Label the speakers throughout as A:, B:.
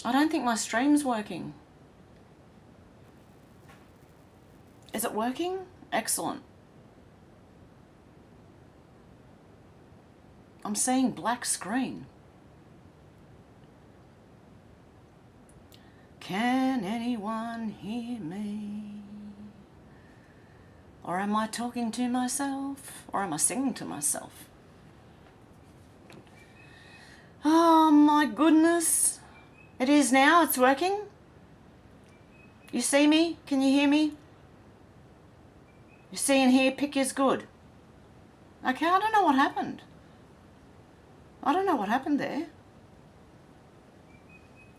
A: I don't think my stream's working. Is it working? Excellent. I'm seeing black screen. Can anyone hear me? Or am I talking to myself? Or am I singing to myself? Oh my goodness. It is now, it's working. You see me? Can you hear me? You see and hear, pick is good. Okay, I don't know what happened. I don't know what happened there.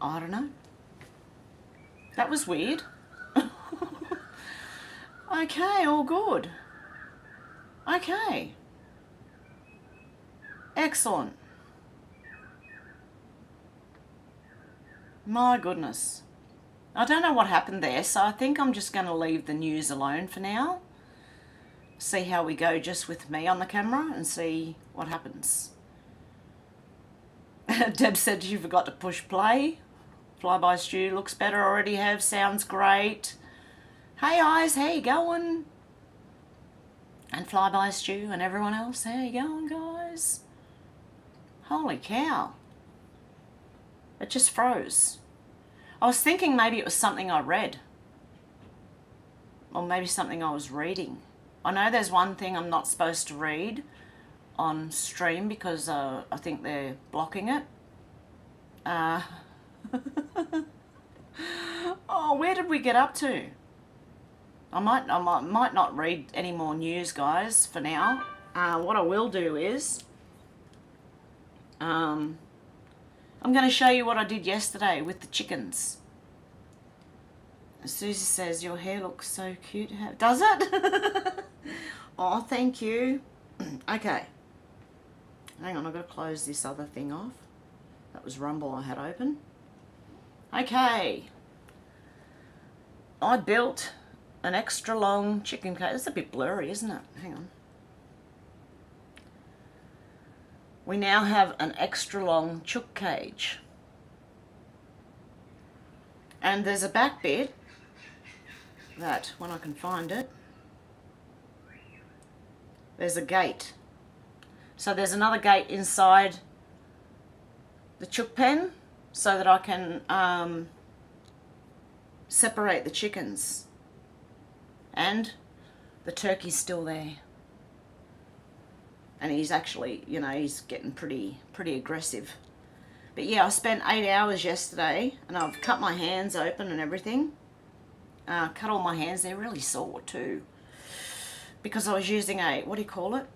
A: I don't know. That was weird. Okay, all good. Okay. Excellent. My goodness. I don't know what happened there, so I think I'm just going to leave the news alone for now. See how we go just with me on the camera and see what happens. Deb said she forgot to push play. Flyby Stew looks better already, Hev. Sounds great. Hey eyes, how you going? And Flyby Stew and everyone else, how you going, guys? Holy cow. It just froze. I was thinking maybe it was something I read. Or maybe something I was reading. I know there's one thing I'm not supposed to read on stream because I think they're blocking it. Oh, where did we get up to? I might not read any more news, guys, for now. What I will do is I'm going to show you what I did yesterday with the chickens. Susie says, your hair looks so cute. Does it? Oh, thank you. Okay. Hang on, I've got to close this other thing off. That was Rumble I had open. Okay. I built an extra long chicken cage. It's a bit blurry, isn't it? Hang on. We now have an extra long chook cage. And there's a back bit that, when I can find it, there's a gate. So there's another gate inside the chook pen so that I can separate the chickens. And the turkey's still there. And he's actually, you know, he's getting pretty aggressive. But yeah, I spent 8 hours yesterday and I've cut my hands open and everything. Cut all my hands, they're really sore too. Because I was using a, what do you call it?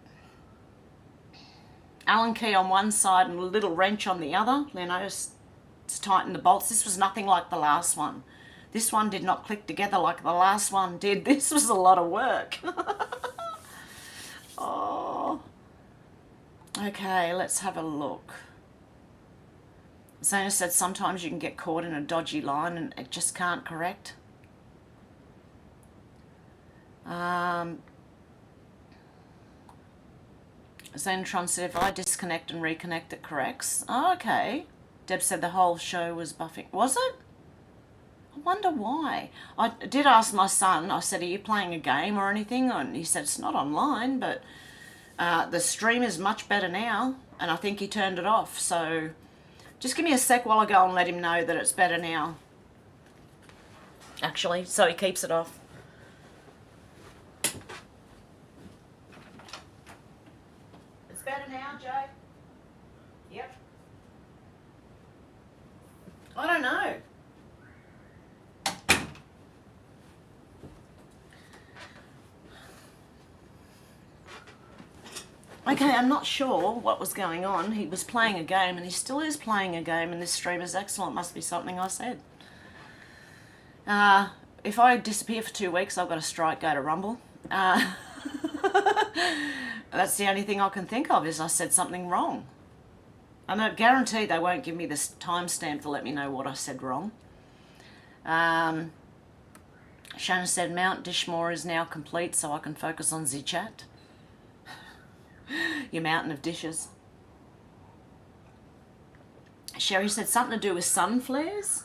A: Allen key on one side and a little wrench on the other. You know, to tighten the bolts. This was nothing like the last one. This one did not click together like the last one did. This was a lot of work. Oh. Okay, let's have a look. Zana said sometimes you can get caught in a dodgy line and it just can't correct. Xenotron said if I disconnect and reconnect it corrects. Oh, okay. Deb said the whole show was buffing. Was it? I wonder why. I did ask my son, I said, are you playing a game or anything? And he said it's not online, but the stream is much better now. And I think he turned it off. So just give me a sec while I go and let him know that it's better now. Actually, so he keeps it off. It's better now, Joe? Yep. I don't know. Okay, I'm not sure what was going on. He was playing a game and he still is playing a game and this stream is excellent. Must be something I said. If I disappear for 2 weeks, I've got a strike go to Rumble. That's the only thing I can think of is I said something wrong. I'm guaranteed they won't give me this timestamp to let me know what I said wrong. Shannon said Mount Dishmore is now complete so I can focus on the chat. Your mountain of dishes. Sherry said something to do with sun flares.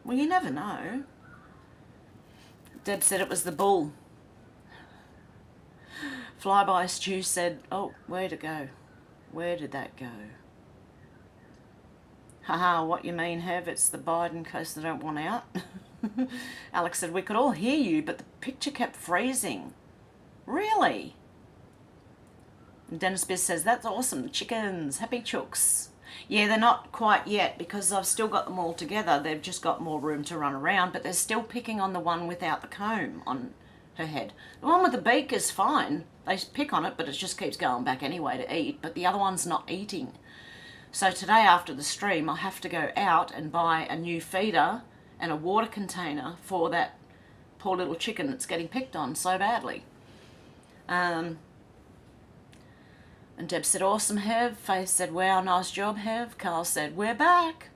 A: Well, you never know. Deb said it was the bull. Flyby Stew said, oh, where'd it go? Where did that go? Haha, what you mean, Hev? It's the Biden case they don't want out. Alex said, we could all hear you, but the picture kept freezing. Really? And Dennis Biz says, that's awesome. Chickens, happy chooks. Yeah, they're not quite yet because I've still got them all together. They've just got more room to run around, but they're still picking on the one without the comb on her head. The one with the beak is fine. They pick on it, but it just keeps going back anyway to eat, but the other one's not eating. So today after the stream, I have to go out and buy a new feeder and a water container for that poor little chicken that's getting picked on so badly. And Deb said, awesome, Hev. Faith said, wow, nice job, Hev. Carl said, we're back.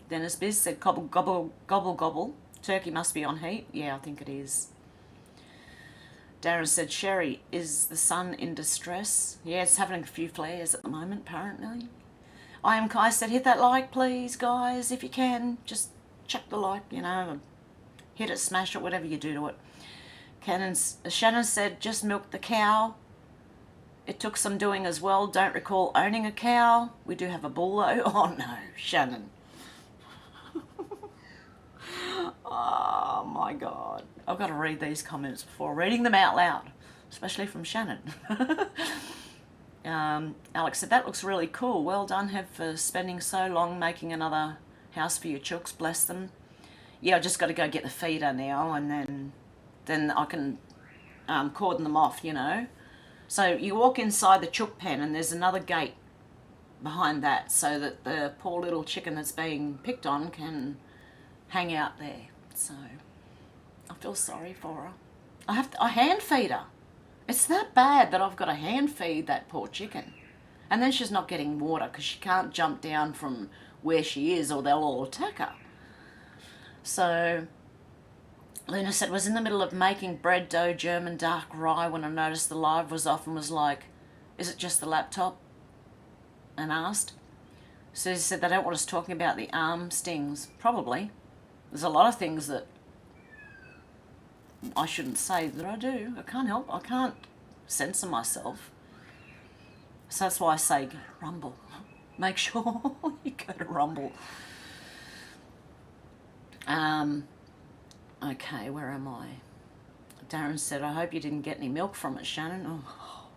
A: Dennis Biz said, gobble, gobble, gobble, gobble. Turkey must be on heat. Yeah, I think it is. Darren said, Sherry, is the sun in distress? Yeah, it's having a few flares at the moment, apparently. I am Kai said, hit that like, please, guys, if you can. Just chuck the like, you know, and hit it, smash it, whatever you do to it. Shannon said, just milk the cow. It took some doing as well. Don't recall owning a cow. We do have a bull, though. Oh, no, Shannon. Oh, my God. I've got to read these comments before reading them out loud, especially from Shannon. Alex said, that looks really cool. Well done, Hev, for spending so long making another house for your chooks. Bless them. Yeah, I just got to go get the feeder now, and then I can cordon them off, you know. So you walk inside the chook pen, and there's another gate behind that so that the poor little chicken that's being picked on can hang out there. So I feel sorry for her. I hand feed her. It's that bad that I've got to hand feed that poor chicken. And then she's not getting water because she can't jump down from where she is or they'll all attack her. So Luna said, was in the middle of making bread dough, German dark rye, when I noticed the live was off and was like, is it just the laptop? And asked. Susie said, they don't want us talking about the arm stings. Probably. There's a lot of things that I shouldn't say that I do. I can't help. I can't censor myself. So that's why I say Rumble. Make sure you go to Rumble. Okay, where am I? Darren said, I hope you didn't get any milk from it, Shannon. Oh.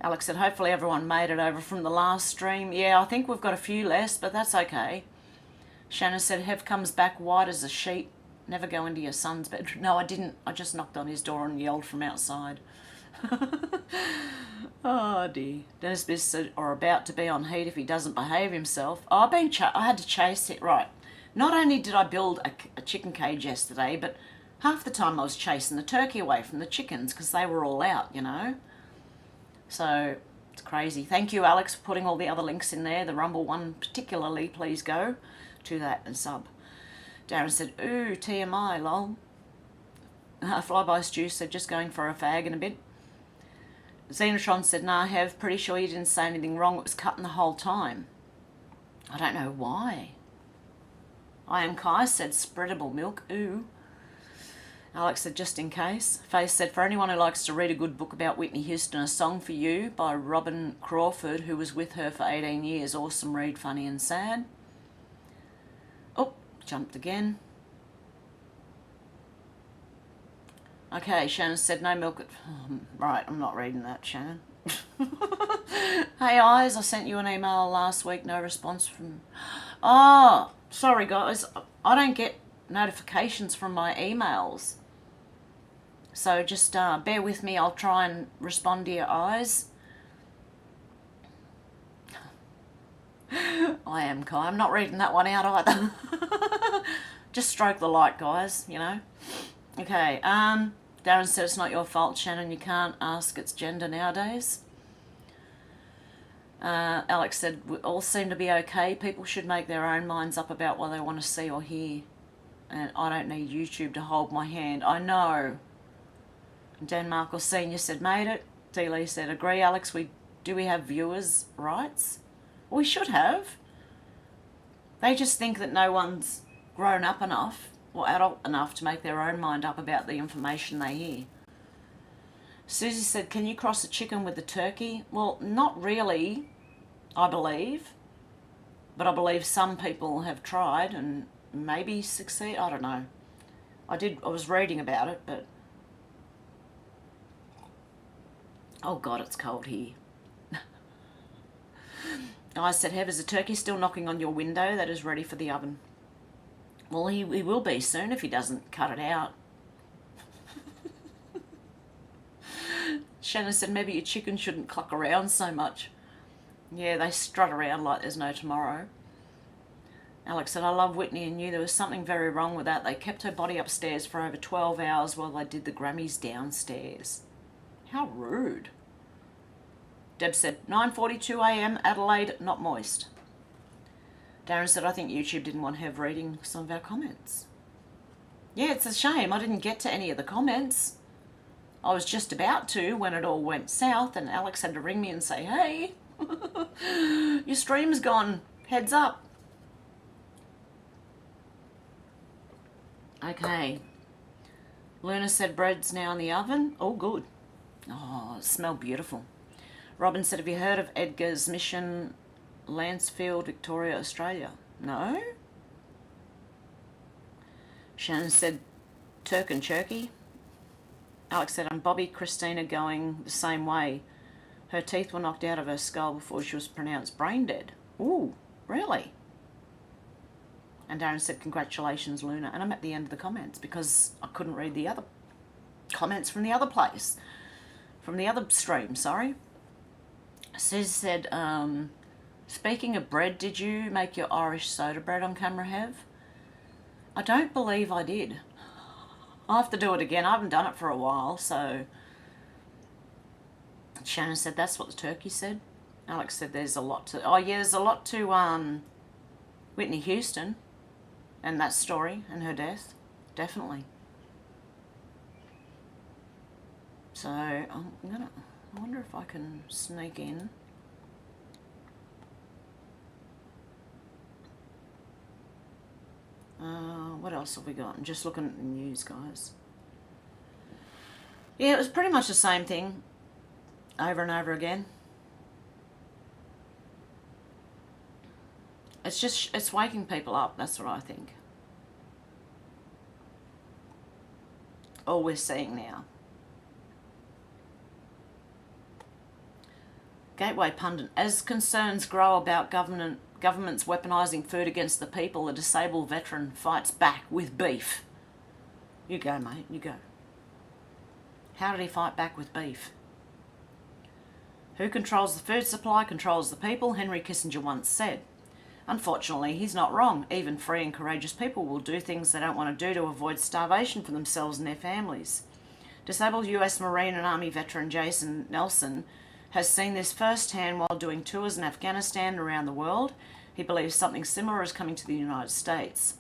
A: Alex said, hopefully everyone made it over from the last stream. Yeah, I think we've got a few less, but that's okay. Shannon said, Hev comes back white as a sheet. Never go into your son's bedroom. No, I didn't. I just knocked on his door and yelled from outside. Oh, dear. Dennis Biz said, or about to be on heat if he doesn't behave himself. Oh, I had to chase it. Right. Not only did I build a chicken cage yesterday, but half the time I was chasing the turkey away from the chickens because they were all out, you know. So it's crazy. Thank you, Alex, for putting all the other links in there. The Rumble one particularly, please go to that and sub. Darren said, ooh, TMI, lol. Flyby Stew said, just going for a fag in a bit. Xenotron said, nah, Hev, pretty sure you didn't say anything wrong. It was cutting the whole time. I don't know why. I am Kai said, spreadable milk, ooh. Alex said, just in case. Faith said, for anyone who likes to read a good book about Whitney Houston, A Song for You by Robin Crawford, who was with her for 18 years. Awesome read, funny and sad. Oh, jumped again. Okay, Shannon said, no milk. Right, I'm not reading that, Shannon. Hey, Eyes, I sent you an email last week, no response from... Oh, sorry, guys. I don't get notifications from my emails. So just bear with me. I'll try and respond to your Eyes. I am Kai. I'm not reading that one out either. Just stroke the light, guys, you know. Okay, Darren said it's not your fault, Shannon. You can't ask its gender nowadays. Alex said, we all seem to be okay. People should make their own minds up about what they want to see or hear. And I don't need YouTube to hold my hand. I know. Dan Markle Sr. said, made it. D. Lee said, agree, Alex. Do we have viewers' rights? We should have. They just think that no one's grown up enough or adult enough to make their own mind up about the information they hear. Susie said, can you cross a chicken with a turkey? Well, not really, I believe. But I believe some people have tried and maybe succeed. I don't know. I was reading about it, but... Oh, God, it's cold here. I said, Hev, is a turkey still knocking on your window that is ready for the oven? Well, he will be soon if he doesn't cut it out. Shannon said, maybe your chicken shouldn't cluck around so much. Yeah, they strut around like there's no tomorrow. Alex said, I love Whitney and knew there was something very wrong with that. They kept her body upstairs for over 12 hours while they did the Grammys downstairs. How rude. Deb said, 9:42 a.m. Adelaide, not moist. Darren said, I think YouTube didn't want Hev reading some of our comments. Yeah, it's a shame. I didn't get to any of the comments. I was just about to when it all went south, and Alex had to ring me and say, hey, your stream's gone. Heads up. Okay. Luna said bread's now in the oven. Oh, good. Oh, it smelled beautiful. Robin said, have you heard of Edgar's Mission, Lancefield, Victoria, Australia? No? Shannon said, Turk and Cherky. Alex said, and Bobby Christina going the same way. Her teeth were knocked out of her skull before she was pronounced brain dead. Ooh, really? And Darren said, congratulations, Luna. And I'm at the end of the comments because I couldn't read the other comments from the other place. From the other stream, sorry. Suze said, speaking of bread, did you make your Irish soda bread on camera, Hev? I don't believe I did. I'll have to do it again. I haven't done it for a while, so... Shannon said, that's what the turkey said. Alex said there's a lot to... Oh, yeah, there's a lot to Whitney Houston and that story and her death. Definitely. So, I'm gonna... I wonder if I can sneak in. What else have we got? I'm just looking at the news, guys. Yeah, it was pretty much the same thing over and over again. It's waking people up, that's what I think. All we're seeing now. Gateway pundit, as concerns grow about governments weaponising food against the people, a disabled veteran fights back with beef. You go, mate, you go. How did he fight back with beef? Who controls the food supply controls the people, Henry Kissinger once said. Unfortunately, he's not wrong. Even free and courageous people will do things they don't want to do to avoid starvation for themselves and their families. Disabled US Marine and Army veteran Jason Nelson has seen this firsthand while doing tours in Afghanistan and around the world. He believes something similar is coming to the United States.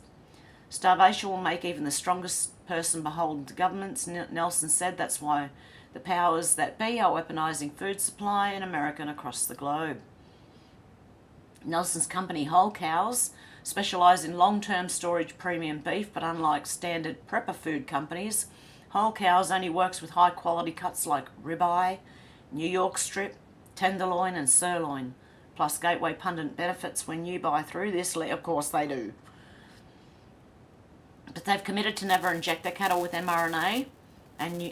A: Starvation will make even the strongest person beholden to governments, Nelson said. That's why the powers that be are weaponising food supply in America and across the globe. Nelson's company, Whole Cows, specialise in long-term storage premium beef, but unlike standard prepper food companies, Whole Cows only works with high-quality cuts like ribeye, New York strip, tenderloin and sirloin. Plus Gateway pundit benefits when you buy through this. Of course they do. But they've committed to never inject their cattle with mRNA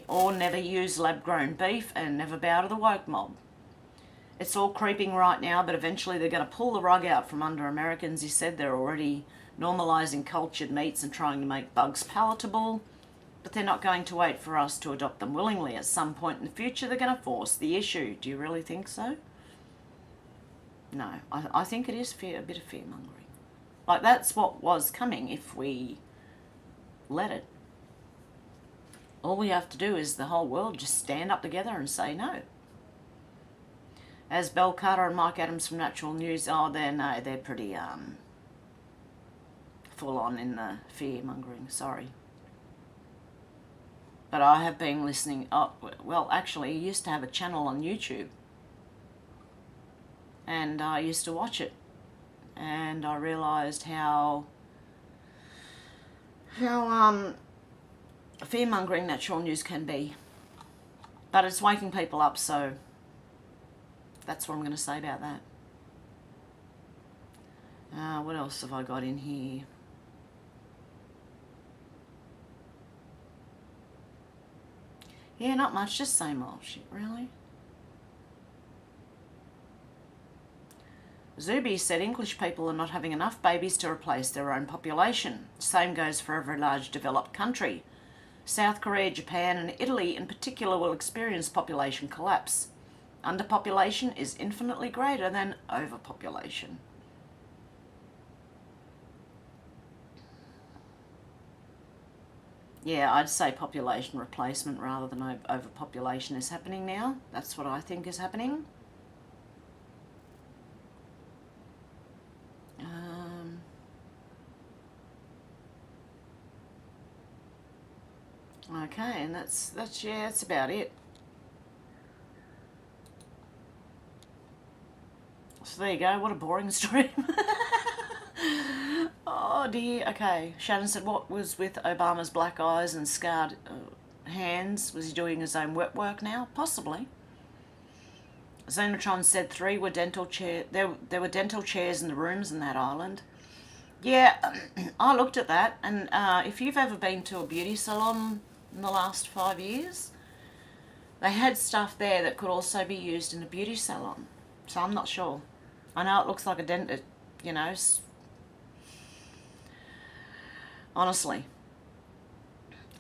A: or never use lab-grown beef and never bow to the woke mob. It's all creeping right now, but eventually they're going to pull the rug out from under Americans. He said they're already normalising cultured meats and trying to make bugs palatable. But they're not going to wait for us to adopt them willingly. At some point in the future, they're going to force the issue. Do you really think so? No, I think it is a bit of fear-mongering. Like, that's what was coming if we let it. All we have to do is the whole world just stand up together and say no. As Belle Carter and Mike Adams from Natural News, they're pretty full on in the fear-mongering, sorry. But I have been listening, well, actually, I used to have a channel on YouTube. And I used to watch it. and I realised how fear-mongering natural news can be. But it's waking people up, so that's what I'm going to say about that. What else have I got in here? Yeah, not much, just same old shit, really. Zuby said English people are not having enough babies to replace their own population. Same goes for every large developed country. South Korea, Japan and Italy in particular will experience population collapse. Underpopulation is infinitely greater than overpopulation. Yeah, I'd say population replacement rather than overpopulation is happening now. That's what I think is happening. Okay, and that's about it. So there you go, what a boring stream. Oh dear, okay. Shannon said, what was with Obama's black eyes and scarred hands? Was he doing his own wet work now? Possibly. Xenotron said there were dental chairs in the rooms in that island. Yeah, I looked at that, and if you've ever been to a beauty salon in the last 5 years, they had stuff there that could also be used in a beauty salon. So I'm not sure. I know it looks like a dentist, you know. Honestly,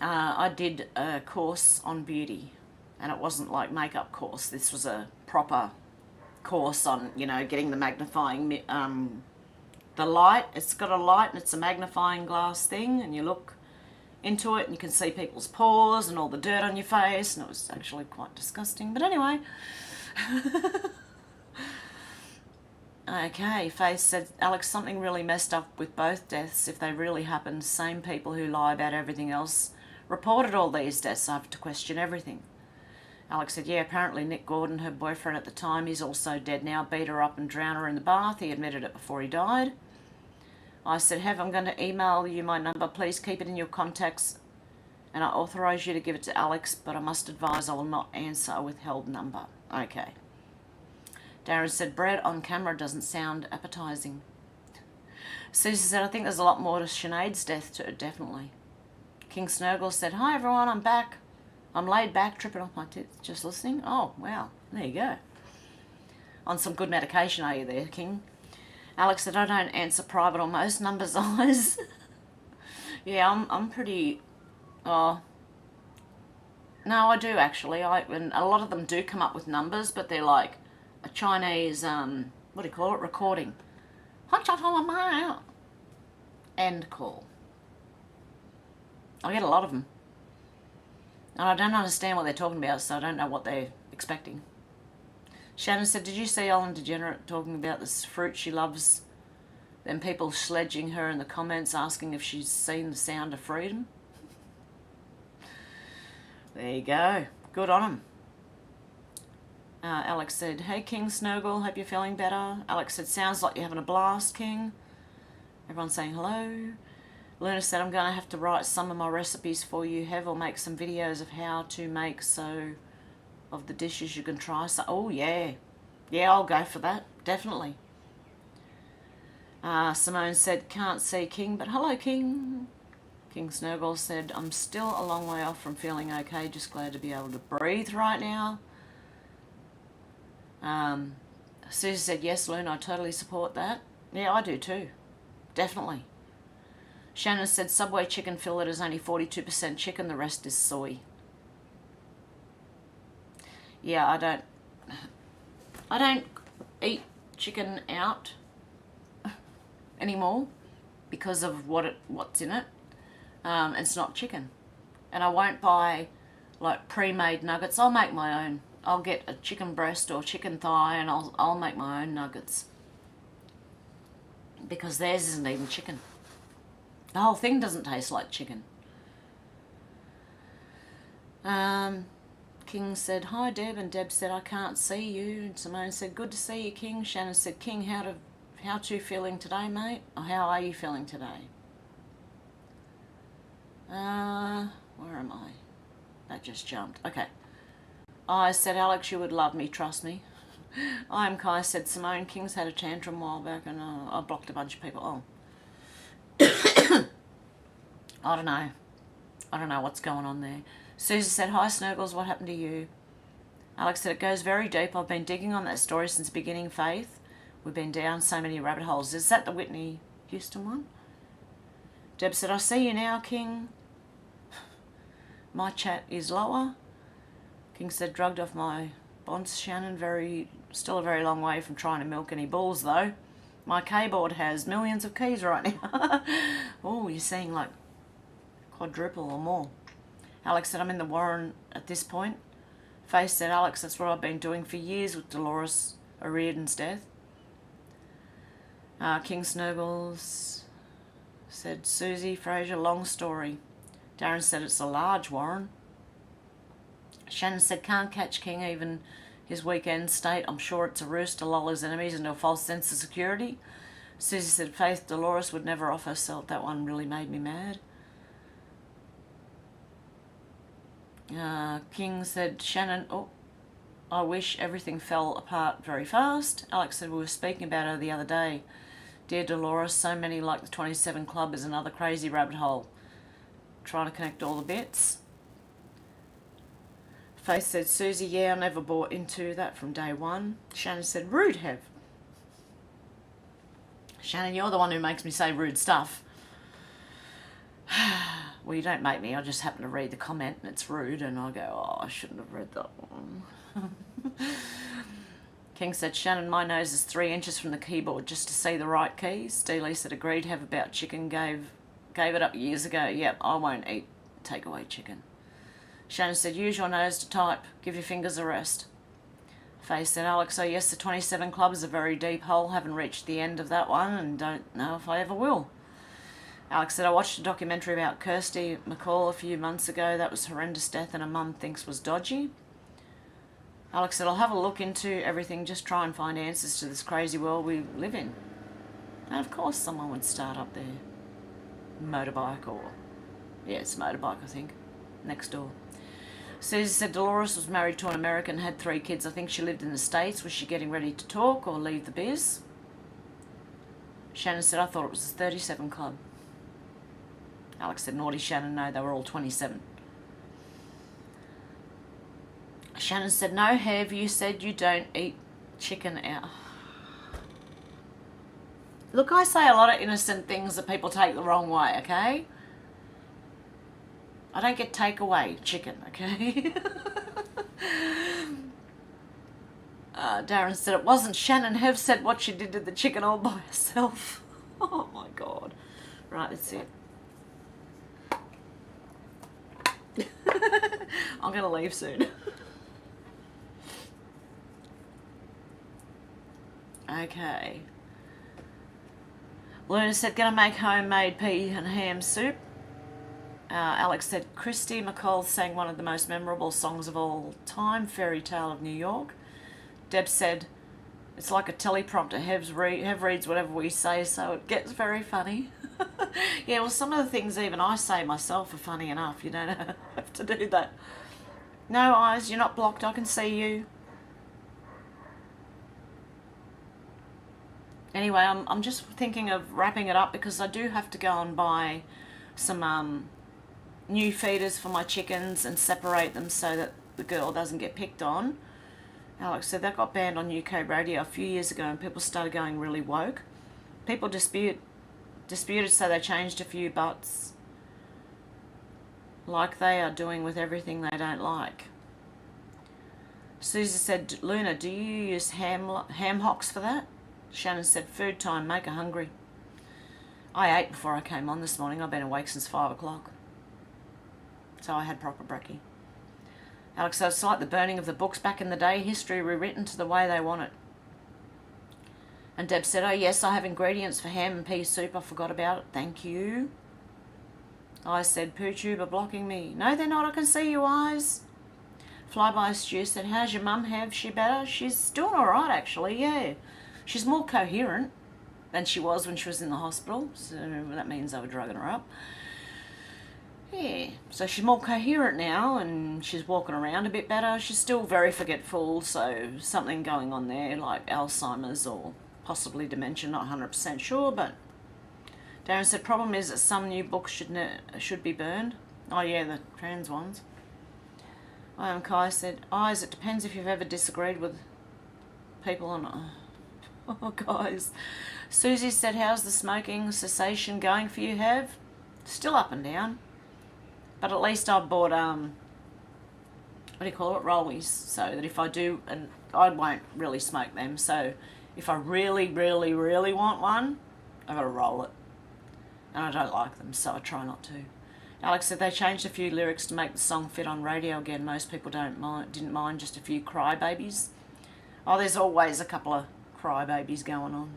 A: I did a course on beauty, and it wasn't like makeup course. This was a proper course on, you know, getting the magnifying, the light. It's got a light and it's a magnifying glass thing, and you look into it and you can see people's pores and all the dirt on your face, and it was actually quite disgusting. But anyway. Okay, Faith said, Alex, something really messed up with both deaths. If they really happened, same people who lie about everything else reported all these deaths. I have to question everything. Alex said, yeah, apparently Nick Gordon, her boyfriend at the time, he's also dead now, beat her up and drowned her in the bath. He admitted it before he died. I said, Hev, I'm going to email you my number. Please keep it in your contacts, and I authorise you to give it to Alex, but I must advise I will not answer a withheld number. Okay. Darren said, bread on camera doesn't sound appetising. Susie said, I think there's a lot more to Sinead's death too, definitely. King Snurgle said, hi everyone, I'm back. I'm laid back, tripping off my tits, just listening. Oh, wow, there you go. On some good medication, are you there, King? Alex said, I don't answer private or most numbers eyes. Yeah, I'm pretty, no, I do actually. And a lot of them do come up with numbers, but they're like a Chinese, what do you call it, recording. End call. I get a lot of them. And I don't understand what they're talking about, so I don't know what they're expecting. Shannon said, did you see Ellen DeGenerate talking about this fruit she loves? Then people sledging her in the comments asking if she's seen The Sound of Freedom? There you go. Good on them. Alex said, hey King Snurgle, hope you're feeling better. Alex said, sounds like you're having a blast, King. Everyone's saying hello. Luna said, I'm going to have to write some of my recipes for you, Hev, or make some videos of how to make of the dishes you can try. So, oh yeah. Yeah, I'll go for that. Definitely. Simone said, can't see King, but hello King. King Snurgle said, I'm still a long way off from feeling okay, just glad to be able to breathe right now. Susie said, yes, Luna, I totally support that. Yeah, I do too. Definitely. Shannon said, Subway chicken fillet is only 42% chicken, the rest is soy. Yeah, I don't eat chicken out anymore because of what's in it. It's not chicken. And I won't buy like pre-made nuggets. I'll make my own. I'll get a chicken breast or chicken thigh and I'll make my own nuggets. Because theirs isn't even chicken. The whole thing doesn't taste like chicken. King said, hi Deb, and Deb said, I can't see you. And Simone said, good to see you, King. Shannon said, King, how to how to feeling today, mate? Or how are you feeling today? Where am I? That just jumped. Okay. I said, Alex, you would love me, trust me. I am Kai, said Simone. King's had a tantrum a while back and I blocked a bunch of people. Oh. I don't know. I don't know what's going on there. Susie said, hi, Snurgles, what happened to you? Alex said, it goes very deep. I've been digging on that story since beginning, Faith. We've been down so many rabbit holes. Is that the Whitney Houston one? Deb said, I see you now, King. My chat is lower. King said, drugged off my bonds, Shannon. Still a very long way from trying to milk any bulls, though. My keyboard has millions of keys right now. Oh, you're seeing like quadruple or more. Alex said, I'm in the Warren at this point. Faith said, Alex, that's what I've been doing for years with Dolores O'Riordan's death. King Snurgles said, Susie Fraser, long story. Darren said, it's a large Warren. Shannon said, can't catch King even his weekend state. I'm sure it's a ruse to lull his enemies into a false sense of security. Susie said, Faith, Dolores would never off herself. That one really made me mad. King said, Shannon, oh, I wish everything fell apart very fast. Alex said, we were speaking about her the other day. Dear Dolores, so many like the 27 Club is another crazy rabbit hole. Trying to connect all the bits. Faith said, Susie, yeah, I never bought into that from day one. Shannon said, rude, Hev. Shannon, you're the one who makes me say rude stuff. Well, you don't make me. I just happen to read the comment and it's rude and I go, oh, I shouldn't have read that one. King said, Shannon, my nose is 3 inches from the keyboard just to see the right keys. Steely said, agreed, Have about chicken, gave it up years ago. Yep, I won't eat takeaway chicken. Shannon said, use your nose to type. Give your fingers a rest. Faye said, Alex, oh yes, the 27 Club is a very deep hole. Haven't reached the end of that one and don't know if I ever will. Alex said, I watched a documentary about Kirsty McCall a few months ago. That was horrendous death and her mum thinks was dodgy. Alex said, I'll have a look into everything, just try and find answers to this crazy world we live in. And of course someone would start up their motorbike or, yeah, it's a motorbike, I think, next door. Susie said, Dolores was married to an American, had 3 kids. I think she lived in the States. Was she getting ready to talk or leave the biz? Shannon said, I thought it was the 37 Club. Alex said, naughty Shannon, no, they were all 27. Shannon said, no, Hev, you said you don't eat chicken out. Look, I say a lot of innocent things that people take the wrong way, okay? I don't get takeaway chicken, okay? Darren said, it wasn't Shannon. Hev said what she did to the chicken all by herself. Oh, my God. Right, that's it. I'm going to leave soon. Okay. Luna said, gonna make homemade pea and ham soup. Alex said, Christy McCall sang one of the most memorable songs of all time, Fairy Tale of New York. Deb said, it's like a teleprompter. Hev reads whatever we say, so it gets very funny. Yeah, well, some of the things even I say myself are funny enough. You don't have to do that. No eyes, you're not blocked. I can see you. Anyway, I'm just thinking of wrapping it up because I do have to go and buy some new feeders for my chickens and separate them so that the girl doesn't get picked on. Alex said that got banned on UK radio a few years ago and people started going really woke. People disputed so they changed a few butts like they are doing with everything they don't like. Susie said, Luna, do you use ham hocks for that? Shannon said, food time, make her hungry. I ate before I came on this morning. I've been awake since 5 o'clock. So I had proper brekkie. Alex said, it's like the burning of the books back in the day, history rewritten to the way they want it. And Deb said, oh yes, I have ingredients for ham and pea soup. I forgot about it. Thank you. I said, PooTube are blocking me. No, they're not. I can see you eyes. Flyby Stew said, how's your mum, Have? She better? She's doing all right, actually, yeah. She's more coherent. than she was when she was in the hospital. So that means they were drugging her up. Yeah, so she's more coherent now and she's walking around a bit better. She's still very forgetful, so something going on there like Alzheimer's or possibly dementia, not 100% sure. But Darren said, problem is that some new books should be burned. Oh yeah, the trans ones. Kai said, Eyes, it depends if you've ever disagreed with people or not. Oh, guys. Susie said, how's the smoking cessation going for you, Hev? Still up and down. But at least I bought, what do you call it, rollies, so that if I do, and I won't really smoke them, so if I really, really, really want one, I've got to roll it. And I don't like them, so I try not to. Alex said they changed a few lyrics to make the song fit on radio again. Most people didn't mind just a few crybabies. Oh, there's always a couple of crybabies going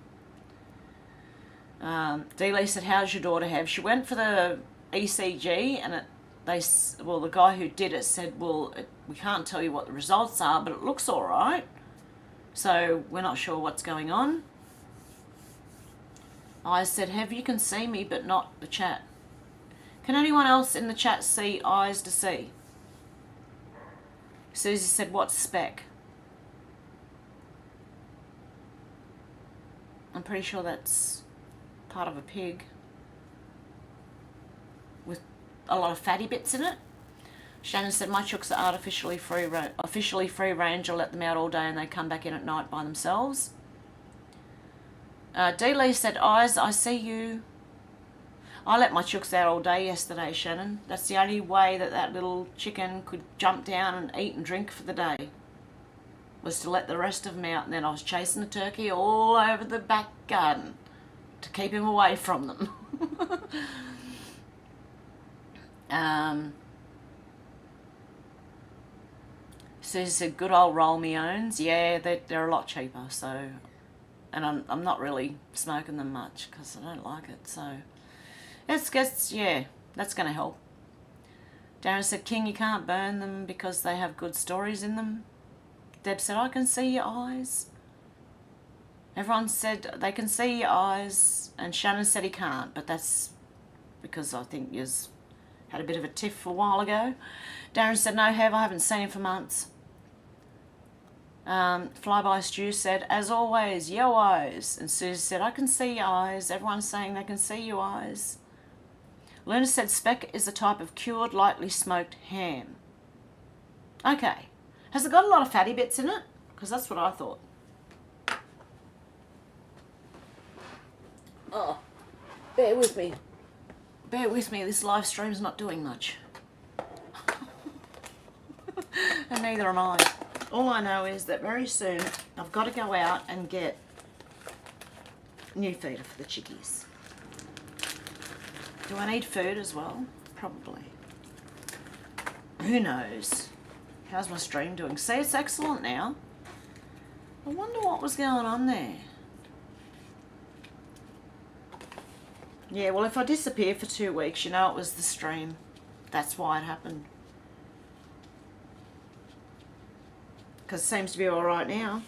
A: on. D-Lee said, how's your daughter, Hev? She went for the ECG, and the guy who did it said, well, we can't tell you what the results are, but it looks all right. So we're not sure what's going on. I said, Hev, you can see me, but not the chat. Can anyone else in the chat see eyes to see? Susie said, what's spec? I'm pretty sure that's part of a pig with a lot of fatty bits in it. Shannon said, my chooks are officially free range. I let them out all day and they come back in at night by themselves. D-Lee said, Eyes, I see you. I let my chooks out all day yesterday, Shannon. That's the only way that little chicken could jump down and eat and drink for the day, was to let the rest of them out, and then I was chasing the turkey all over the back garden to keep him away from them. Susie said, good old roll-me-owns. Yeah, they're a lot cheaper, so... And I'm not really smoking them much because I don't like it, so... yeah, that's going to help. Darren said, King, you can't burn them because they have good stories in them. Deb said, I can see your eyes. Everyone said they can see your eyes, and Shannon said he can't, but that's because I think you've had a bit of a tiff a while ago. Darren said, no, Hev, I haven't seen him for months. Flyby Stew said, as always, yo eyes. And Susie said, I can see your eyes. Everyone's saying they can see your eyes. Luna said, speck is a type of cured, lightly smoked ham. Okay. Has it got a lot of fatty bits in it? Because that's what I thought. Oh, bear with me. Bear with me, this live stream's not doing much. And neither am I. All I know is that very soon I've got to go out and get new feeder for the chickies. Do I need food as well? Probably. Who knows? How's my stream doing? See, it's excellent now. I wonder what was going on there. Yeah, well, if I disappear for 2 weeks, you know it was the stream. That's why it happened. Because it seems to be all right now.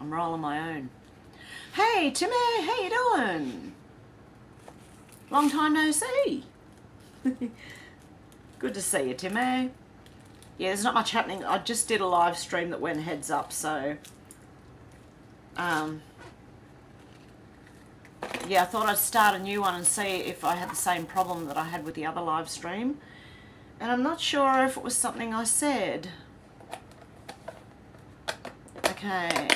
A: I'm rolling my own. Hey, Timmy, how you doing? Long time no see. Good to see you, Timmy. Yeah, there's not much happening. I just did a live stream that went heads up, so... yeah, I thought I'd start a new one and see if I had the same problem that I had with the other live stream. And I'm not sure if it was something I said. Okay.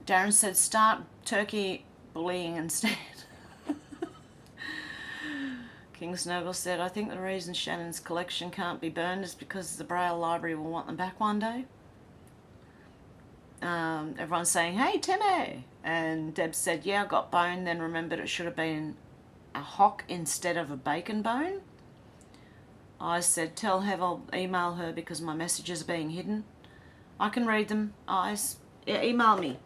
A: Darren said, start turkey bullying instead. King Snuggle said, I think the reason Shannon's collection can't be burned is because the Braille Library will want them back one day. Everyone's saying, hey, Timmy. And Deb said, yeah, I got bone, then remembered it should have been a hock instead of a bacon bone. I said, tell Hev I'll email her because my messages are being hidden. I can read them, Eyes. Yeah, email me.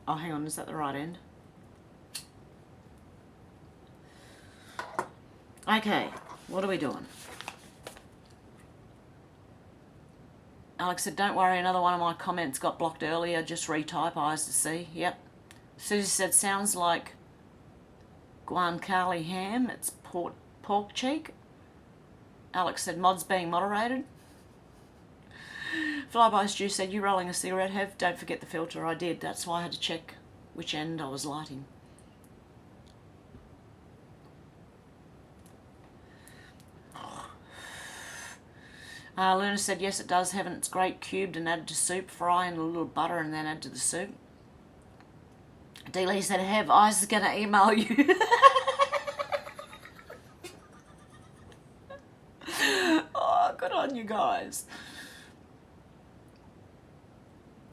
A: Oh, hang on, is that the right end? Okay. What are we doing? Alex said, don't worry, another one of my comments got blocked earlier. Just retype eyes to see. Yep. Susie said, sounds like guanciale ham. It's pork cheek. Alex said, mods being moderated. Flyby Stew said, you rolling a cigarette, Hev? Don't forget the filter. I did. That's why I had to check which end I was lighting. Luna said, yes, it does, Heaven. It's great cubed and added to soup. Fry in a little butter and then add to the soup. D-Lee said, Hev, Eyes is going to email you. Oh, good on you guys.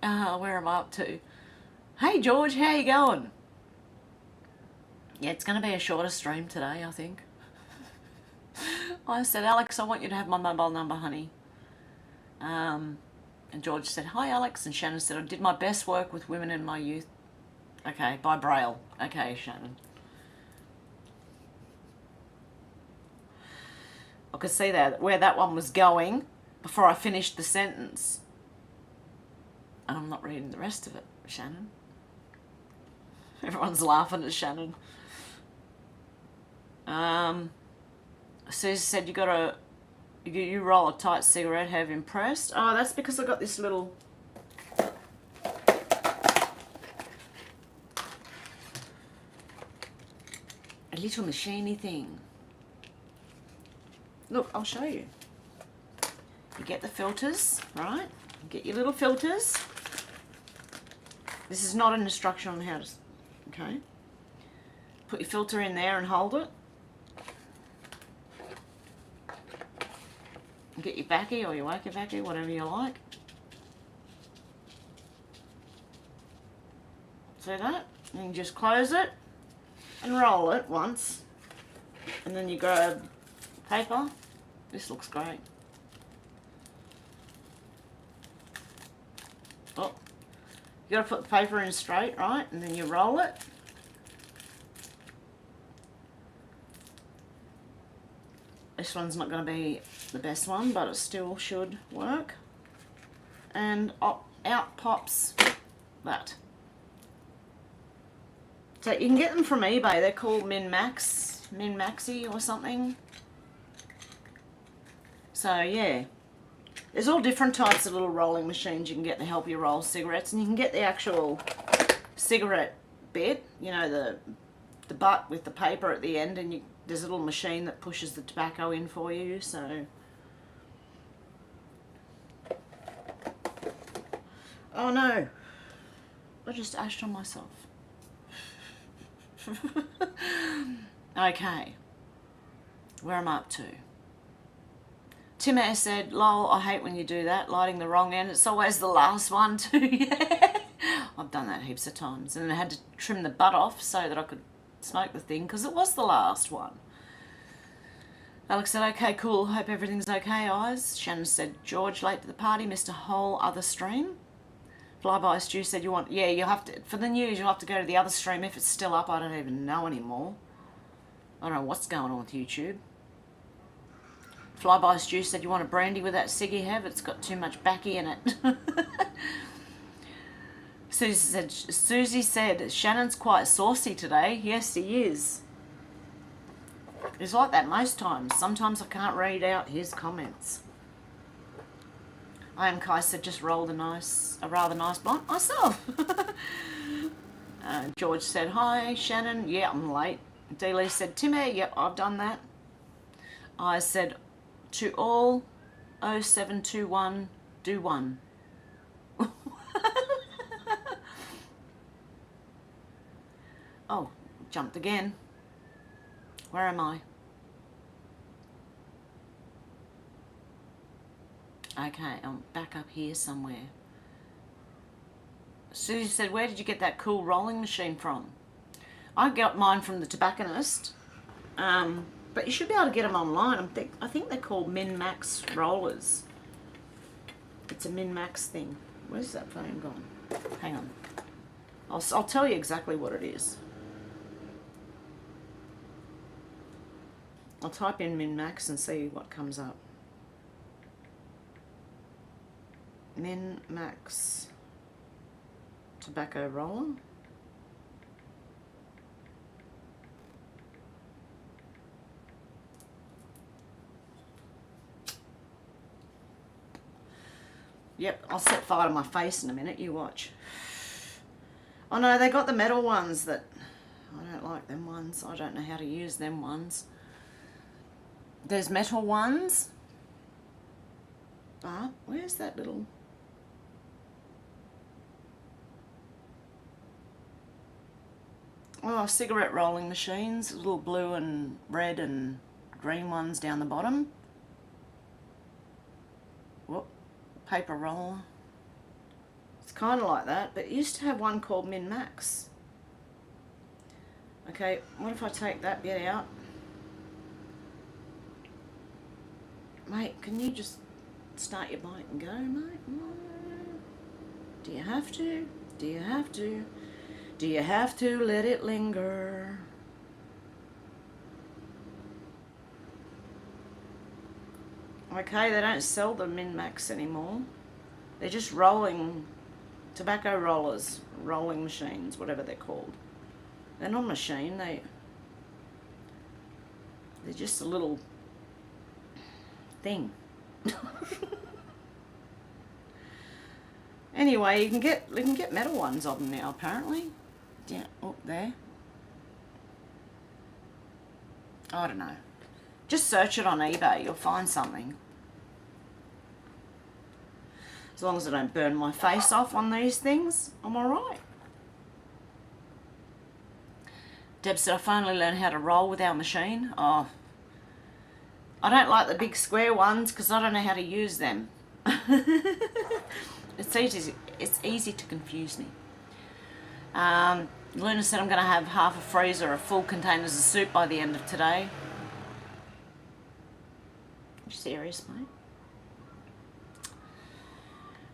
A: Where am I up to? Hey, George, how you going? Yeah, it's going to be a shorter stream today, I think. I said, Alex, I want you to have my mobile number, honey. And George said, hi, Alex. And Shannon said, I did my best work with women in my youth. Okay, by Braille. Okay, Shannon. I could see that where that one was going before I finished the sentence. And I'm not reading the rest of it, Shannon. Everyone's laughing at Shannon. Susie said, you roll a tight cigarette, Have impressed. Oh, that's because I got this little... a little machiny thing. Look, I'll show you. You get the filters, right? You get your little filters. This is not an instruction on how to... Okay. Put your filter in there and hold it. Get your backy or your wacky vacky, whatever you like. See that? And you just close it and roll it once. And then you grab paper. This looks great. Oh, you gotta put the paper in straight, right? And then you roll it. This one's not going to be the best one, but it still should work. And out pops that. So you can get them from eBay. They're called Min-Maxi or something. So yeah, there's all different types of little rolling machines you can get to help you roll cigarettes, and you can get the actual cigarette bit, you know, the butt with the paper at the end, and there's a little machine that pushes the tobacco in for you. So, oh no, I just ashed on myself. Okay, where am I up to? Tim Air said, lol, I hate when you do that, lighting the wrong end. It's always the last one too. Yeah, I've done that heaps of times, and I had to trim the butt off so that I could smoke the thing, because it was the last one. Alex said, okay, cool, hope everything's okay, Eyes. Shannon said, George, late to the party, missed a whole other stream. Flyby Stew said, you'll have to, for the news, you'll have to go to the other stream. If it's still up, I don't even know anymore. I don't know what's going on with YouTube. Flyby Stew said, you want a brandy with that ciggy, Have? It's got too much backy in it. Susie said, Shannon's quite saucy today. Yes, he is. He's like that most times. Sometimes I can't read out his comments. I am Kai said, just rolled a rather nice blunt myself. George said, hi, Shannon. Yeah, I'm late. D-Lee said, Timmy. Yep, I've done that. I said, to all 0721, do one. Oh, jumped again. Where am I? Okay, I'm back up here somewhere. Susie said, where did you get that cool rolling machine from? I got mine from the tobacconist, but you should be able to get them online. I think they're called Min-Max rollers. It's a Min-Max thing. Where's that phone gone? Hang on. I'll tell you exactly what it is. I'll type in min-max and see what comes up. Min-max tobacco roller. Yep, I'll set fire to my face in a minute, you watch. Oh no, they got the metal ones that... I don't like them ones. I don't know how to use them ones. There's metal ones. But, where's that little... Oh, cigarette rolling machines. Little blue and red and green ones down the bottom. Whoop. Paper roller. It's kind of like that, but it used to have one called min-max. Okay, what if I take that bit out? Mate, can you just start your bike and go, mate? Do you have to? Do you have to? Do you have to let it linger? Okay, they don't sell the min-max anymore. They're just rolling, tobacco rollers, rolling machines, whatever they're called. They're not a machine, they're just a little thing. Anyway, you can get metal ones of them now apparently. Yeah, up there. I don't know. Just search it on eBay, you'll find something. As long as I don't burn my face off on these things, I'm alright. Deb said, I finally learned how to roll with our machine. Oh, I don't like the big square ones because I don't know how to use them. It's easy to confuse me. Luna said I'm going to have half a freezer of full containers of soup by the end of today. Are you serious, mate?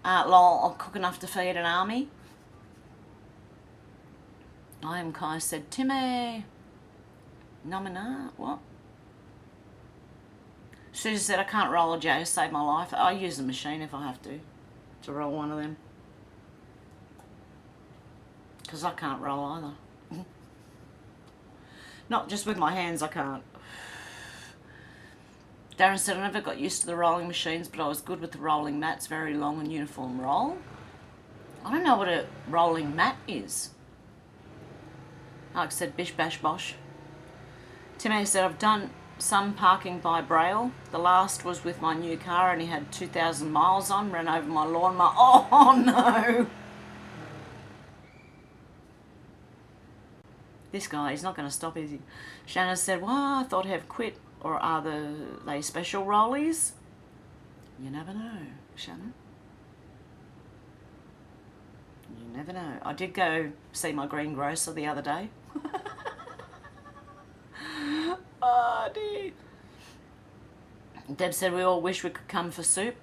A: Lol, I'll cook enough to feed an army. I am Kai said, Timmy. Nomina, what? Susie said, I can't roll a J to save my life. I'll use a machine if I have to roll one of them. Because I can't roll either. Not just with my hands, I can't. Darren said, I never got used to the rolling machines, but I was good with the rolling mats, very long and uniform roll. I don't know what a rolling mat is. Alex said, bish bash bosh. Timmy said, I've done some parking by Braille. The last was with my new car and he had 2,000 miles on, ran over my lawnmower. Oh no! This guy, he's not going to stop, is he? Shannon said, well, I thought Hev quit, or are they special rollies? You never know, Shannon. You never know. I did go see my greengrocer the other day. Oh dear. Deb said we all wish we could come for soup.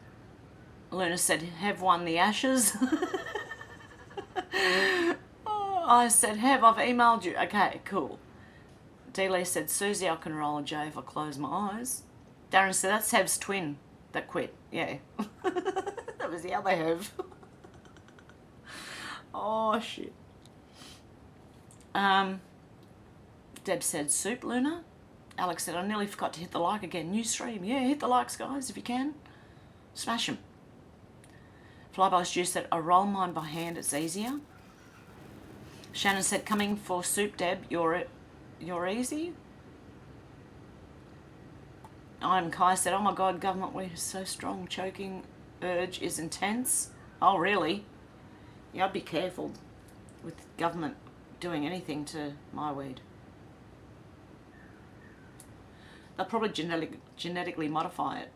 A: Luna said Hev won the ashes. Oh, I said Hev, I've emailed you. Okay, cool. D-Lee said Susie, I can roll a J if I close my eyes. Darren said that's Hev's twin that quit. Yeah. That was the other Hev. Oh shit. Deb said soup, Luna. Alex said I nearly forgot to hit the like again. New stream. Yeah, hit the likes, guys, if you can. Smash them. Flyby's Juice said I roll mine by hand, it's easier. Shannon said coming for soup, Deb, you're easy. I'm Kai said, oh my god, government, we're so strong. Choking urge is intense. Oh really? Yeah, I'd be careful with government doing anything to my weed. They'll probably genetically modify it.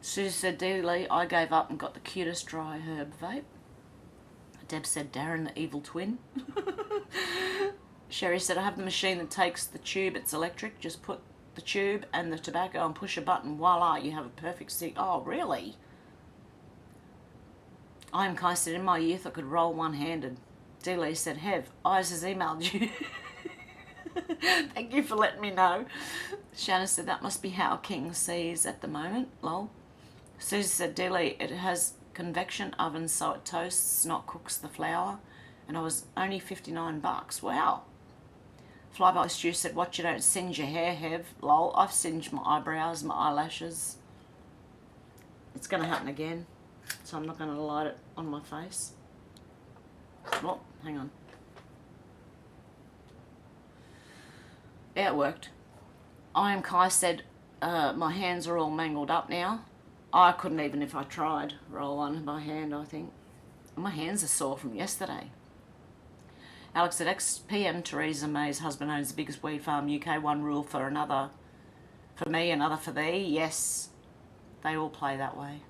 A: Susie said, Dee Lee, I gave up and got the cutest dry herb vape. Deb said, Darren, the evil twin. Sherry said, I have the machine that takes the tube, it's electric. Just put the tube and the tobacco and push a button. Voila, you have a perfect cig. Oh, really? I am Kai said, in my youth I could roll one-handed. Dee Lee said, Hev, Eyes has emailed you. Thank you for letting me know. Shannon said that must be how King sees at the moment. Lol. Susie said, Dilly, it has convection oven so it toasts, not cooks the flour. And I was only $59. Wow. Flyby Stew said, what, you don't singe your hair, Hev? Lol, I've singed my eyebrows, my eyelashes. It's going to happen again, so I'm not going to light it on my face. Oh, hang on. Yeah, it worked. I am Kai said, my hands are all mangled up now. I couldn't even if I tried roll one by hand, I think. My hands are sore from yesterday. Alex said, ex-PM Theresa May's husband owns the biggest weed farm UK. One rule for another. For me, another for thee. Yes, they all play that way.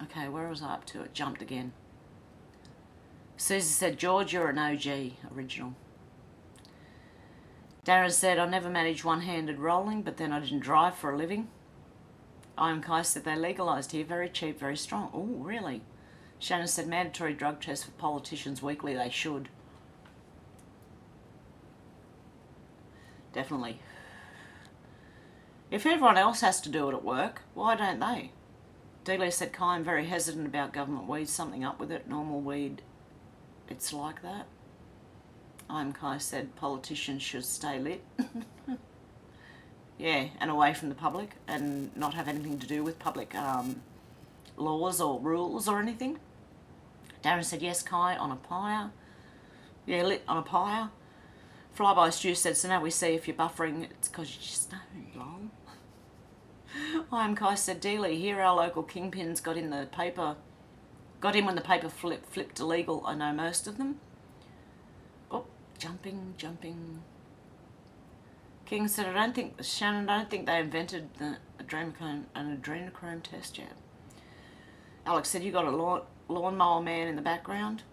A: Okay, where was I up to? It jumped again. Susie said, George, you're an OG, original. Darren said, I never managed one-handed rolling, but then I didn't drive for a living. I am Kai said, they legalised here, very cheap, very strong. Oh, really? Shannon said, mandatory drug tests for politicians weekly, they should. Definitely. If everyone else has to do it at work, why don't they? Delia said, Kai, I'm very hesitant about government weed, something up with it, normal weed, it's like that. I'm Kai said, politicians should stay lit. Yeah, and away from the public and not have anything to do with public laws or rules or anything. Darren said, yes, Kai, on a pyre. Yeah, lit on a pyre. Flyby Stew said, so now we see if you're buffering, it's because you just don't, lol. I am Kai said, Dealey, here our local kingpins got in the paper, got in when the paper flipped illegal. I know most of them. Oh, jumping. King said, Shannon, I don't think they invented the adrenochrome test yet. Alex said, you got a lawnmower man in the background?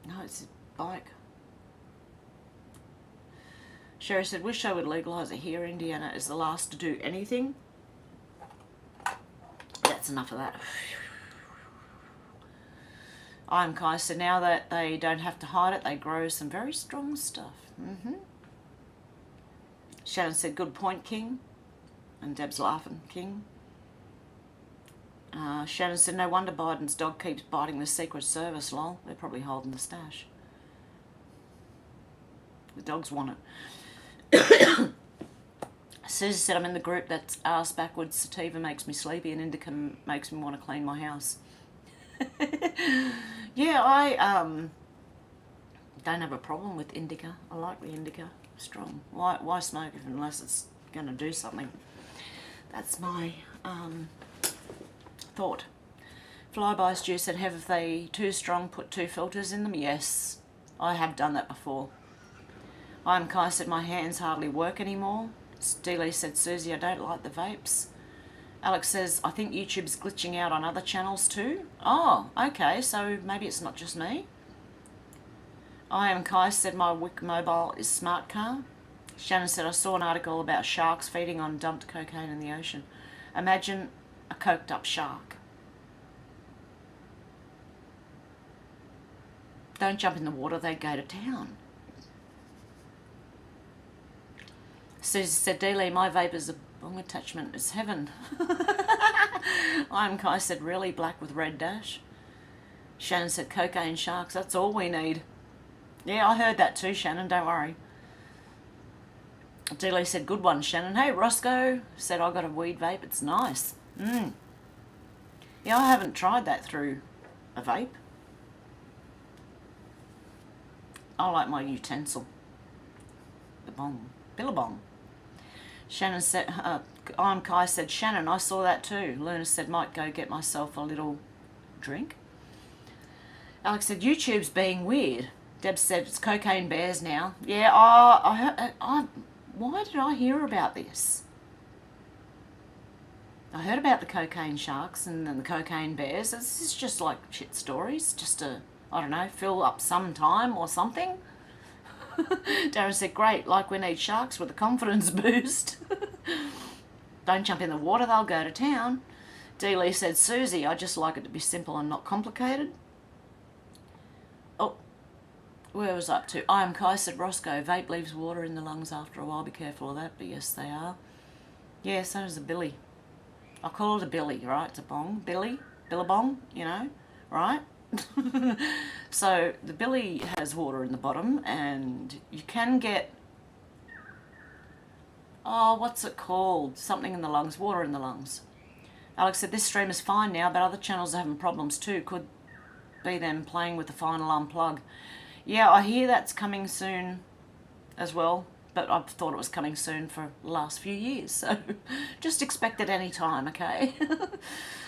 A: No, it's a bike. Sherry said, wish I would legalise it here. Indiana is the last to do anything. That's enough of that. I'm Kai said, now that they don't have to hide it, they grow some very strong stuff. Shannon said, good point, King. And Deb's laughing, King. Shannon said, no wonder Biden's dog keeps biting the Secret Service, lol. They're probably holding the stash. The dogs want it. Susie said, I'm in the group that's ass backwards. Sativa makes me sleepy and indica makes me want to clean my house. Yeah, I don't have a problem with indica. I like the indica. Strong. Why smoke if unless it's going to do something? That's my thought. Flyby Stew said, have they too strong put 2 filters in them? Yes, I have done that before. I'm Kai said, my hands hardly work anymore. Steely said, Susie, I don't like the vapes. Alex says, I think YouTube's glitching out on other channels too. Oh, okay, so maybe it's not just me. I am Kai said, my Wick Mobile is smart car. Shannon said, I saw an article about sharks feeding on dumped cocaine in the ocean. Imagine a coked up shark. Don't jump in the water, they go to town. Susie said, Dealey, my vape is a bong attachment. It's heaven. I am Kai said, really black with red dash. Shannon said, cocaine sharks, that's all we need. Yeah, I heard that too, Shannon, don't worry. Dealey said, good one, Shannon. Hey, Roscoe said, I got a weed vape, it's nice. Yeah, I haven't tried that through a vape. I like my utensil. The bong. Billabong. Shannon said, I'm Kai said, Shannon, I saw that too. Luna said, might go get myself a little drink. Alex said, YouTube's being weird. Deb said, it's cocaine bears now. Yeah, why did I hear about this? I heard about the cocaine sharks and then the cocaine bears. This is just like shit stories, just to, I don't know, fill up some time or something. Darren said, great, like we need sharks with a confidence boost. Don't jump in the water, they'll go to town. D. Lee said, Susie, I just like it to be simple and not complicated. Where was I up to? I am Kai, said Roscoe. Vape leaves water in the lungs after a while. Be careful of that. But yes, they are. Yeah, so does a billy. I call it a billy, right? It's a bong. Billy? Billabong, you know, right? So the billy has water in the bottom, and you can get, oh, what's it called? Something in the lungs, water in the lungs. Alex said, this stream is fine now, but other channels are having problems too. Could be them playing with the final unplug. Yeah, I hear that's coming soon as well, but I've thought it was coming soon for the last few years, so just expect it any time, okay?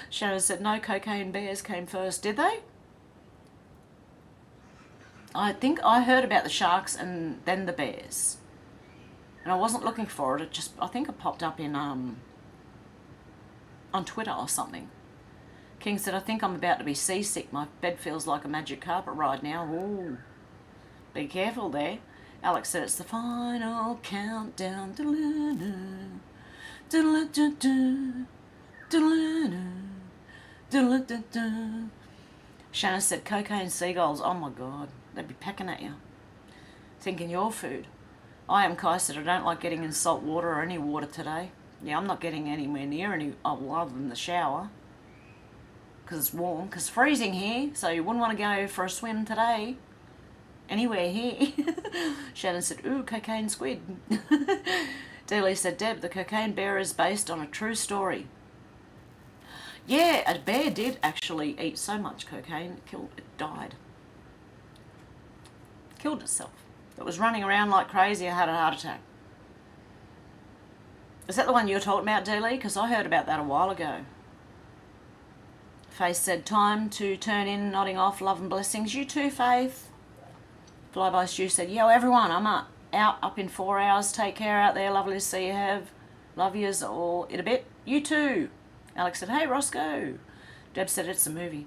A: Shannon said, no, cocaine bears came first. Did they? I think I heard about the sharks and then the bears. And I wasn't looking for it. It just, I think it popped up in, on Twitter or something. King said, I think I'm about to be seasick. My bed feels like a magic carpet ride now. Ooh, be careful there. Alex said, it's the final countdown. Shannon said, cocaine seagulls. Oh my God, they'd be pecking at you. Thinking you're food. I am Kai, said, I don't like getting in salt water or any water today. Yeah, I'm not getting anywhere near any, other than the shower. Because it's warm, because it's freezing here, so you wouldn't want to go for a swim today. Anywhere here. Shannon said, ooh, cocaine squid. Dealey said, Deb, the cocaine bear is based on a true story. Yeah, a bear did actually eat so much cocaine, it died. Killed itself. It was running around like crazy and had a heart attack. Is that the one you were talking about, Dealey? Because I heard about that a while ago. Faith said, time to turn in, nodding off, love and blessings. You too, Faith. Flyby Stu said, yo, everyone, I'm up in 4 hours. Take care out there. Lovely to see you, Hev. Love yous all in a bit. You too. Alex said, hey, Roscoe. Deb said, it's a movie.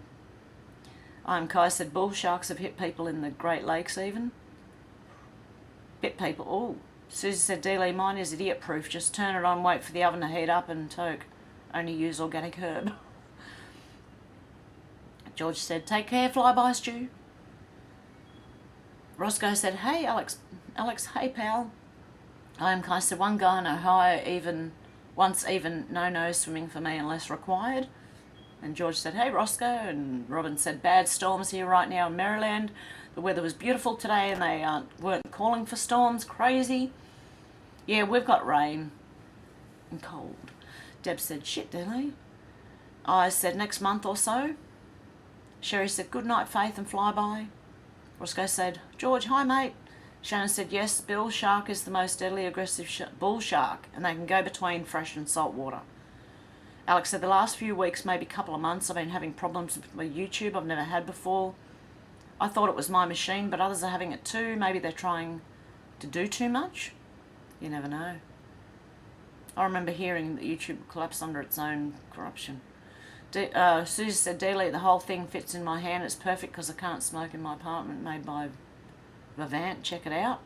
A: I'm Kai, said, bull sharks have hit people in the Great Lakes even. Bit people. Oh. Susie said, Dealey, mine is idiot proof. Just turn it on, wait for the oven to heat up and toke. Only use organic herb. George said, take care, Flyby Stu. Roscoe said, hey, Alex, hey, pal. I am Kai, said, one guy in Ohio once even no swimming for me unless required. And George said, hey, Roscoe. And Robin said, bad storms here right now in Maryland. The weather was beautiful today and they weren't calling for storms. Crazy. Yeah, we've got rain and cold. Deb said, shit, Dealey. I said, next month or so. Sherry said, good night, Faith and Flyby. Roscoe said, George, hi, mate. Shannon said, yes, Bill shark is the most deadly aggressive bull shark, and they can go between fresh and salt water. Alex said, the last few weeks, maybe a couple of months, I've been having problems with my YouTube I've never had before. I thought it was my machine, but others are having it too. Maybe they're trying to do too much. You never know. I remember hearing that YouTube collapsed under its own corruption. Susie said, Dealey, the whole thing fits in my hand. It's perfect because I can't smoke in my apartment, made by Vivant. Check it out.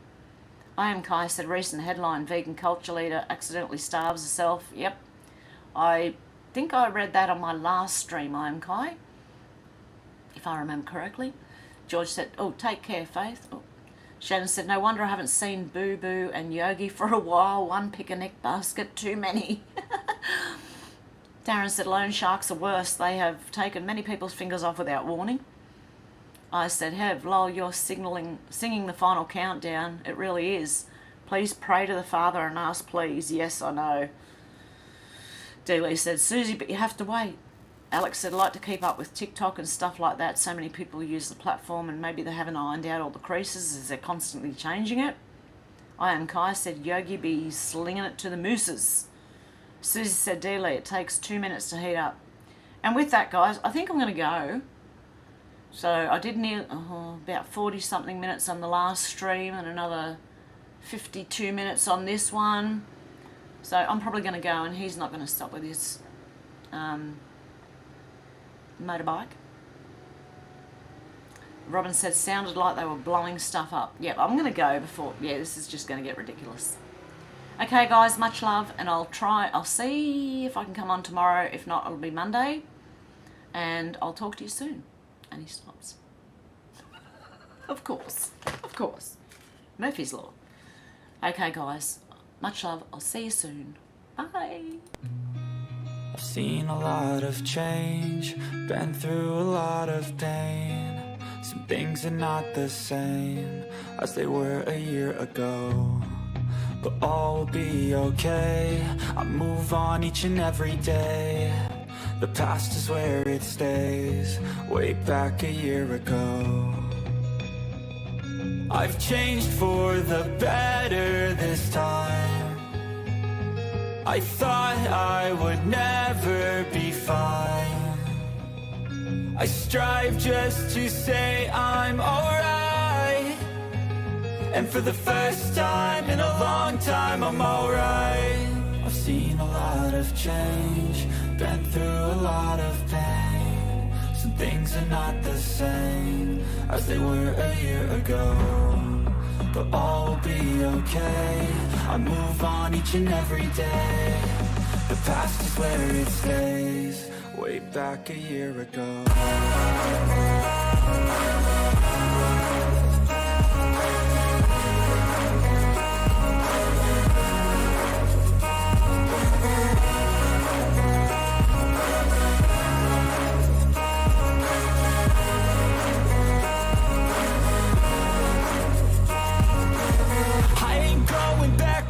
A: I am Kai, said, recent headline, vegan culture leader accidentally starves herself. Yep. I think I read that on my last stream, I am Kai, if I remember correctly. George said, oh, take care, Faith. Oh. Shannon said, no wonder I haven't seen Boo Boo and Yogi for a while. One picnic basket too many. Darren said, loan sharks are worse. They have taken many people's fingers off without warning. I said, Hev, lol, you're singing the final countdown. It really is. Please pray to the Father and ask, please. Yes, I know. Dealey said, Susie, but you have to wait. Alex said, I like to keep up with TikTok and stuff like that. So many people use the platform and maybe they haven't ironed out all the creases as they're constantly changing it. I am Kai, said, Yogi be slinging it to the mooses. Susie said, Dealey, it takes 2 minutes to heat up. And with that, guys, I think I'm going to go. So I did about 40-something minutes on the last stream and another 52 minutes on this one. So I'm probably going to go, and he's not going to stop with his motorbike. Robin said, sounded like they were blowing stuff up. Yep, I'm going to go before... Yeah, this is just going to get ridiculous. Okay, guys, much love, and I'll see if I can come on tomorrow. If not, it'll be Monday, and I'll talk to you soon. And he stops. Of course. Of course. Murphy's Law. Okay, guys. Much love. I'll see you soon. Bye.
B: I've seen a lot of change, been through a lot of pain. Some things are not the same as they were a year ago, but all will be okay. I move on each and every day. The past is where it stays, way back a year ago. I've changed for the better this time. I thought I would never be fine. I strive just to say I'm alright, and for the first time in a long time I'm alright. I've seen a lot of change, been through a lot of pain. Some things are not the same as they were a year ago, but all will be okay. I move on each and every day. The past is where it stays, way back a year ago.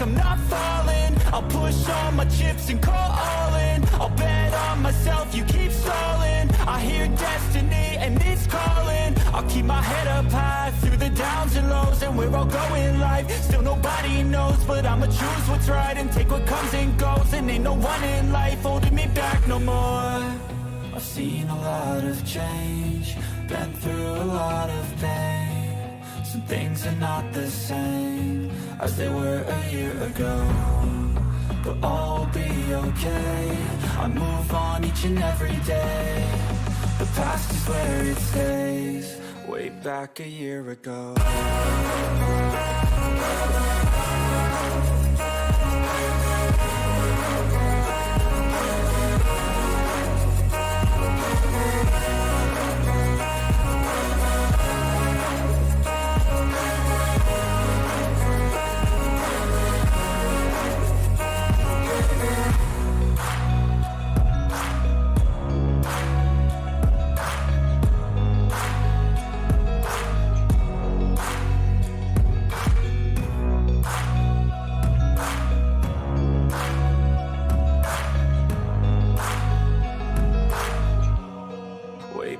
B: I'm not falling. I'll push all my chips and call all in. I'll bet on myself, you keep stalling. I hear destiny and it's calling. I'll keep my head up high through the downs and lows, and we're all going live. Still nobody knows, but I'ma choose what's right and take what comes and goes. And ain't no one in life holding me back no more. I've seen a lot of change, been through a lot of pain. Some things are not the same as they were a year ago, but all will be okay. I move on each and every day. The past is where it stays, way back a year ago.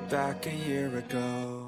B: Back a year ago.